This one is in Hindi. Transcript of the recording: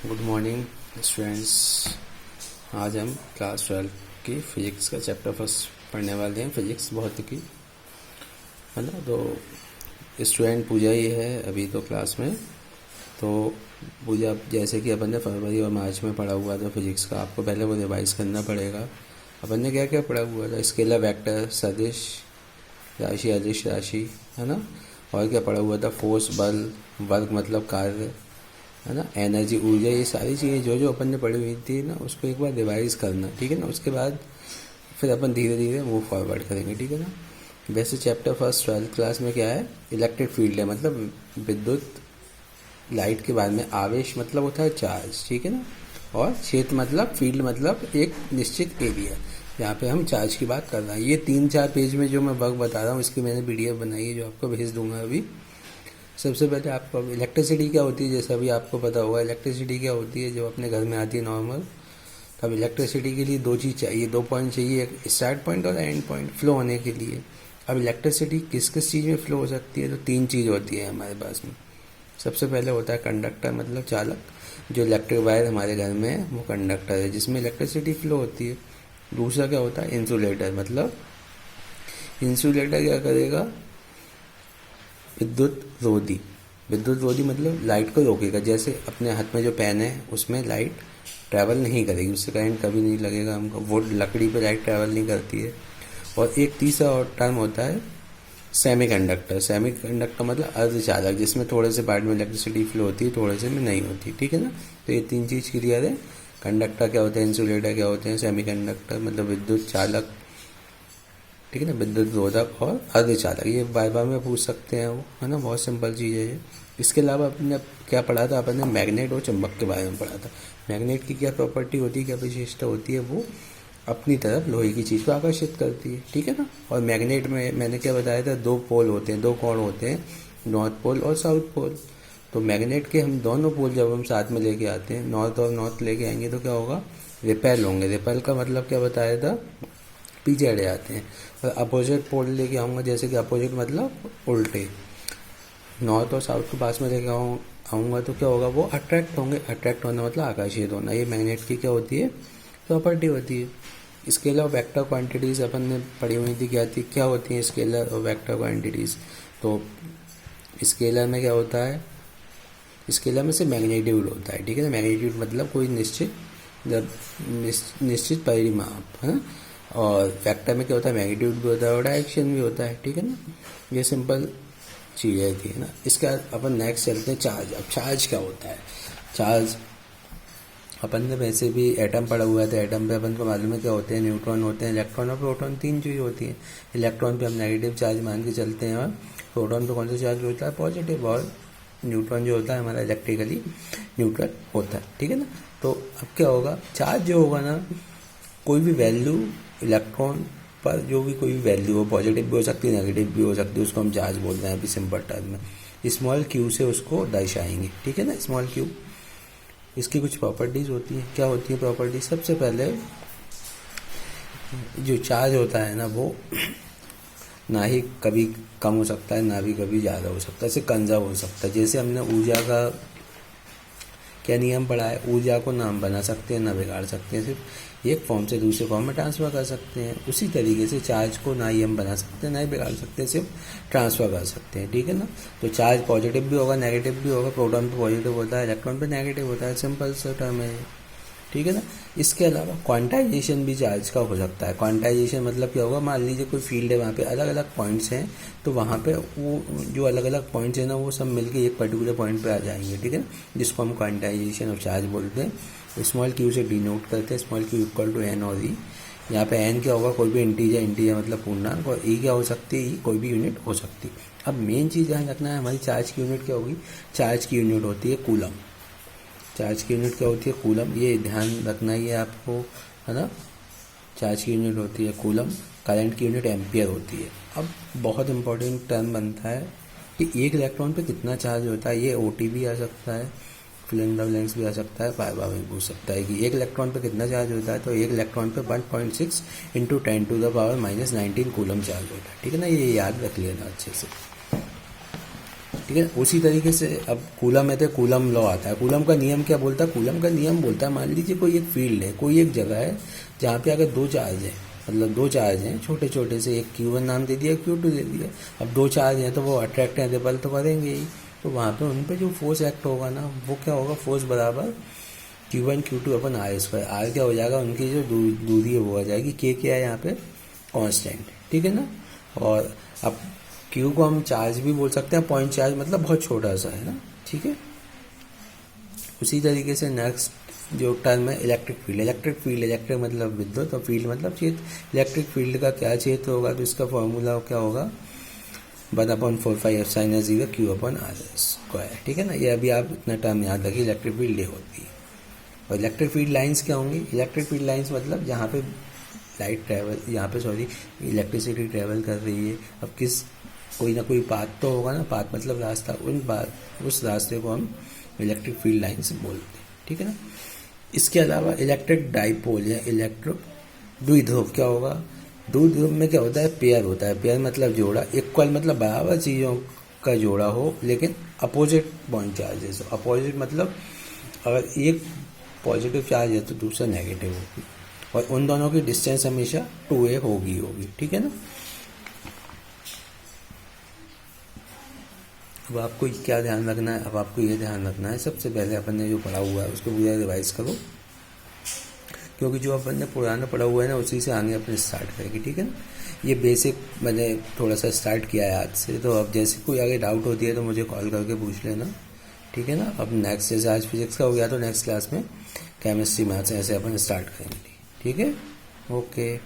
Good morning students. आज हम क्लास 12 की फिजिक्स का चैप्टर फर्स्ट पढ़ने वाले हैं, फिजिक्स भौतिकी, है ना। तो स्टूडेंट पूजा ही है अभी तो क्लास में। तो पूजा जैसे कि अपन ने फरवरी और मार्च में पढ़ा हुआ था फिजिक्स का, आपको पहले वो रिवाइज करना पड़ेगा। अपन ने क्या क्या पढ़ा हुआ था? स्केलर, वेक्टर, सदिश, राशि, अदिश राशि, है ना। और क्या पढ़ा हुआ था? फोर्स, बल, वर्क मतलब कार्य, है ना, एनर्जी, ऊर्जा। ये सारी चीज़ें जो जो अपन ने पढ़ी हुई थी ना, उसको एक बार रिवाइज करना, ठीक है ना। उसके बाद फिर अपन धीरे धीरे मूव फॉरवर्ड करेंगे, ठीक है ना। वैसे चैप्टर फर्स्ट 12th क्लास में क्या है? इलेक्ट्रिक फील्ड है, मतलब विद्युत लाइट के बारे में। आवेश मतलब होता है चार्ज, ठीक है ना। और क्षेत्र मतलब, फील्ड मतलब एक निश्चित एरिया। यहाँ पे हम चार्ज की बात कर रहे हैं। ये 3-4 पेज में जो मैं वर्क बता रहा हूँ, इसकी मैंने PDF बनाई है जो आपको भेज दूंगा अभी। सबसे पहले आपको इलेक्ट्रिसिटी क्या होती है, जैसे अभी आपको पता होगा इलेक्ट्रिसिटी क्या होती है, जो अपने घर में आती है नॉर्मल। तो अब इलेक्ट्रिसिटी के लिए दो चीज़ चाहिए, 2 पॉइंट चाहिए, एक स्टार्ट पॉइंट और एंड पॉइंट फ्लो होने के लिए। अब इलेक्ट्रिसिटी किस किस चीज़ में फ्लो हो सकती है? तो 3 चीज़ होती है हमारे पास में। सबसे पहले होता है कंडक्टर, मतलब चालक। जो इलेक्ट्रिक वायर हमारे घर में है वो कंडक्टर है, जिसमें इलेक्ट्रिसिटी फ्लो होती है। दूसरा क्या होता है? इंसुलेटर, मतलब इंसुलेटर क्या करेगा? विद्युत रोधी। विद्युत रोधी मतलब लाइट को रोकेगा। जैसे अपने हाथ में जो पेन है उसमें लाइट ट्रैवल नहीं करेगी, उससे करंट कभी नहीं लगेगा हमको। वो लकड़ी पे लाइट ट्रैवल नहीं करती है। और एक तीसरा और टर्म होता है सेमी कंडक्टर। सेमी कंडक्टर मतलब अर्धचालक, जिसमें थोड़े से पार्ट में इलेक्ट्रिसिटी फ्लो होती है, थोड़े से में नहीं होती, ठीक है ना। तो ये 3 चीज़ क्लियर है। कंडक्टर क्या होते हैं, इंसुलेटर क्या होते हैं, सेमी कंडक्टर मतलब विद्युत चालक, ठीक है ना, विद्युत रोधक और अर्धचालक। ये बार बार में पूछ सकते हैं वो, है ना। बहुत सिंपल चीज़ है ये। इसके अलावा अपने क्या पढ़ा था? अपन ने मैग्नेट और चुंबक के बारे में पढ़ा था। मैग्नेट की क्या प्रॉपर्टी होती है, क्या विशेषता होती है? वो अपनी तरफ लोहे की चीज़ को आकर्षित करती है, ठीक है ना। और मैग्नेट में मैंने क्या बताया था? 2 पोल होते हैं, 2 कोण होते हैं, नॉर्थ पोल और साउथ पोल। तो मैग्नेट के हम दोनों पोल जब हम साथ में लेके आते हैं, नॉर्थ और नॉर्थ लेके आएंगे, तो क्या होगा? रिपेल होंगे। रिपेल का मतलब क्या बताया था? पीछे हट जाते हैं। और अपोजिट पोल लेके आऊँगा, जैसे कि अपोजिट मतलब उल्टे, नॉर्थ और साउथ के पास में लेके आऊँगा तो क्या होगा? वो अट्रैक्ट होंगे। अट्रैक्ट होना मतलब आकर्षित होना। ये मैग्नेट की क्या होती है? प्रॉपर्टी होती है। स्केलर और वेक्टर क्वांटिटीज़ अपन ने पढ़ी हुई थी, क्या होती हैं स्केलर और वेक्टर क्वांटिटीज़? तो स्केलर में क्या होता है? स्केलर में से मैग्नीट्यूड होता है, ठीक है ना। मैग्नीट्यूड मतलब कोई निश्चित परिमाप, है ना। और वेक्टर में क्या होता है? मैग्नीट्यूड भी होता है और डायरेक्शन भी होता है, ठीक है ना। ये सिंपल चीज़ें थी, है ना। इसके बाद अपन नेक्स्ट चलते हैं चार्ज। अब चार्ज क्या होता है? चार्ज अपन ने वैसे भी एटम पढ़ा हुआ था। एटम पे अपन को मालूम है क्या होते हैं? न्यूट्रॉन होते हैं, इलेक्ट्रॉन और प्रोटॉन, 3 चीज़ होती है। इलेक्ट्रॉन पे हम नेगेटिव चार्ज मान के चलते हैं, और प्रोटॉन पे कौन सा चार्ज होता है? पॉजिटिव। और न्यूट्रॉन जो होता है हमारा इलेक्ट्रिकली न्यूट्रल होता है, ठीक है ना। तो अब क्या होगा? चार्ज जो होगा ना, कोई भी वैल्यू इलेक्ट्रॉन पर, जो भी कोई भी वैल्यू हो, पॉजिटिव भी हो सकती है, नेगेटिव भी हो सकती है, उसको हम चार्ज बोलते हैं अभी सिंपल टर्म में। स्मॉल क्यू से उसको दर्शाएंगे, ठीक है ना, स्मॉल क्यू। इसकी कुछ प्रॉपर्टीज़ होती हैं। क्या होती है प्रॉपर्टीज? सबसे पहले जो चार्ज होता है ना, वो ना ही कभी कम हो सकता है, ना भी कभी ज़्यादा हो सकता है, इसे कंजर्व हो सकता है। जैसे हमने ऊर्जा का क्या नियम पढ़ा है? ऊर्जा को ना हम बना सकते हैं ना बिगाड़ सकते हैं, सिर्फ एक फॉर्म से दूसरे फॉर्म में ट्रांसफ़र कर सकते हैं। उसी तरीके से चार्ज को ना ही हम बना सकते हैं ना ही बिगाड़ सकते हैं, सिर्फ ट्रांसफ़र कर सकते हैं, ठीक है ना। तो चार्ज पॉजिटिव भी होगा, नेगेटिव भी होगा। प्रोटॉन पे पॉजिटिव होता है, इलेक्ट्रॉन पे नेगेटिव होता है, सिंपल सा टर्म है, ठीक है ना। इसके अलावा क्वांटाइजेशन भी चार्ज का हो सकता है। क्वांटाइजेशन मतलब क्या होगा? मान लीजिए कोई फील्ड है, वहाँ पे अलग अलग पॉइंट्स हैं, तो वहाँ पे वो जो अलग अलग पॉइंट्स हैं ना, वो सब मिलके एक पर्टिकुलर पॉइंट पे आ जाएंगे, ठीक है ना, जिसको हम क्वांटाइजेशन ऑफ चार्ज बोलते हैं। स्मॉल क्यू से डिनोट करते हैं। Small Q equal to N और ई। यहाँ पे एन क्या होगा? कोई भी इंटीजर मतलब पूर्णांक। और ई क्या हो सकती है? ई कोई भी यूनिट हो सकती है। अब मेन चीज़ ध्यान रखना है, हमारी चार्ज की यूनिट क्या होगी? चार्ज की यूनिट होती है कूलम। चार्ज की यूनिट क्या होती है? कूलम। ये ध्यान रखना ही है आपको, है ना। चार्ज की यूनिट होती है कूलम। करंट की यूनिट एम्पियर होती है। अब बहुत इंपॉर्टेंट टर्म बनता है कि एक इलेक्ट्रॉन पे कितना चार्ज होता है। ये OT भी आ सकता है, फिल इन द ब्लैंक्स भी आ सकता है, बार बार भी पूछ सकता है कि एक इलेक्ट्रॉन पे कितना चार्ज होता है। तो एक इलेक्ट्रॉन पे 1.6 इंटू 10⁻⁻⁹ कूलम चार्ज होता है, ठीक है ना। ये याद रख लेना अच्छे से, ठीक है। उसी तरीके से अब कूलम है तो कूलम लॉ आता है। कूलम का नियम क्या बोलता है? कूलम का नियम बोलता है, मान लीजिए कोई एक फील्ड है, कोई एक जगह है जहाँ पे अगर दो चार्ज है, मतलब दो चार्ज हैं छोटे छोटे से, एक Q1 नाम दे दिया, Q2 दे दिया। अब दो चार्ज हैं तो वो अट्रैक्ट एंड रिपल तो करेंगे ही, तो वहाँ पे उन पे जो फोर्स एक्ट होगा ना, वो क्या होगा? फोर्स बराबर Q1 Q2 upon are square. Are क्या हो जाएगा? उनकी जो दूरी है वो आ जाएगी। के क्या है यहाँ पे? कांस्टेंट, ठीक है ना। और अब क्यू को हम चार्ज भी बोल सकते हैं, पॉइंट चार्ज मतलब बहुत छोटा सा है ना, ठीक है। उसी तरीके से नेक्स्ट जो टर्म है electric field. Electric field, electric मतलब विद्युत और फील्ड मतलब क्षेत्र। इलेक्ट्रिक फील्ड का क्या क्षेत्र होगा? तो इसका फॉर्मूला क्या होगा? 1/4π/0 Q/r², ठीक है ना। ये अभी आप इतना टर्म याद रखिए, इलेक्ट्रिक फील्ड ये होती है। और इलेक्ट्रिक फील्ड लाइंस क्या होंगी? इलेक्ट्रिक फील्ड लाइंस मतलब जहाँ पे लाइट ट्रैवल, यहाँ पे सॉरी इलेक्ट्रिसिटी ट्रैवल कर रही है, अब किस कोई ना कोई पाथ तो होगा ना, पाथ मतलब रास्ता, उस रास्ते को हम इलेक्ट्रिक फील्ड लाइंस बोलते हैं, ठीक है ना। इसके अलावा इलेक्ट्रिक डाइपोल या इलेक्ट्रिक द्विध्रुव क्या होगा? द्विध्रुव में क्या होता है? पेयर होता है। पेयर मतलब जोड़ा, इक्वल मतलब बराबर चीज़ों का जोड़ा हो लेकिन अपोजिट पॉइंट चार्जेस हो। अपोजिट मतलब अगर एक पॉजिटिव चार्ज है तो दूसरा नेगेटिव होगी, और उन दोनों की डिस्टेंस हमेशा 2a होगी, ठीक है ना। अब आपको क्या ध्यान रखना है? अब आपको ये ध्यान रखना है, सबसे पहले अपन ने जो पढ़ा हुआ है उसको पूरा रिवाइज करो, क्योंकि जो अपन ने पुराना पढ़ा हुआ है ना उसी से आगे अपन स्टार्ट करेंगे, ठीक है ना। ये बेसिक मैंने थोड़ा सा स्टार्ट किया है आज से, तो अब जैसे कोई आगे डाउट होती है तो मुझे कॉल करके पूछ लेना, ठीक है ना। अब नेक्स्ट जैसे आज फिजिक्स का हो गया तो नेक्स्ट क्लास में केमिस्ट्री मैथ्स ऐसे अपन स्टार्ट करेंगे, ठीक है। ओके।